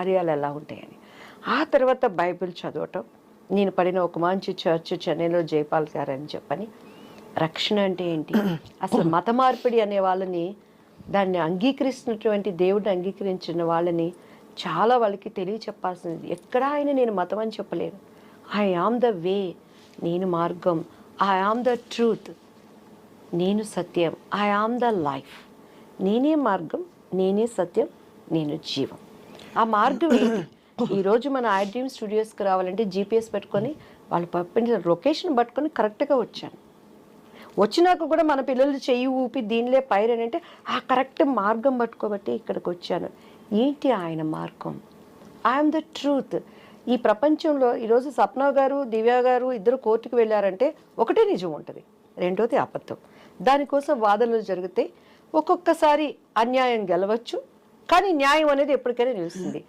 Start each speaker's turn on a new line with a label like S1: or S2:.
S1: కార్యాలు ఎలా ఉంటాయని. ఆ తర్వాత బైబిల్ చదవటం, నేను పడిన ఒక మంచి చర్చ్ చెన్నైలో జయపాల్ గారు అని చెప్పని, రక్షణ అంటే ఏంటి, అసలు మత మార్పిడి అనే వాళ్ళని, దాన్ని అంగీకరిస్తున్నటువంటి దేవుడిని అంగీకరించిన వాళ్ళని చాలా వాళ్ళకి తెలియచెప్పాల్సింది. ఎక్కడా ఆయన నేను మతం అని చెప్పలేను. ఐ ఆమ్ ద వే, నేను మార్గం, ఐ ఆమ్ ద ట్రూత్, నేను సత్యం, ఐ ఆమ్ ద లైఫ్, నేనే మార్గం, నేనే సత్యం, నేను జీవం. ఆ మార్గం ఏంటి? ఈరోజు మన ఐ డ్రీమ్ స్టూడియోస్కి రావాలంటే జీపీఎస్ పెట్టుకొని వాళ్ళు పంపిన లొకేషన్ పట్టుకొని కరెక్ట్గా వచ్చాను. వచ్చినాక కూడా మన పిల్లలు చెయ్యి ఊపి దీనిలే పైరని అంటే ఆ కరెక్ట్ మార్గం పట్టుకోబట్టి ఇక్కడికి వచ్చాను. ఏంటి ఆయన మార్గం? I'm the truth. ఈ ప్రపంచంలో ఈరోజు సప్న గారు, దివ్య గారు ఇద్దరు కోర్టుకు వెళ్ళారంటే ఒకటే నిజం ఉంటుంది, రెండోది అబద్ధం. దానికోసం వాదనలు జరిగితే ఒక్కొక్కసారి అన్యాయం గెలవచ్చు, కానీ న్యాయం అనేది ఎప్పటికైనా నిలుస్తుంది.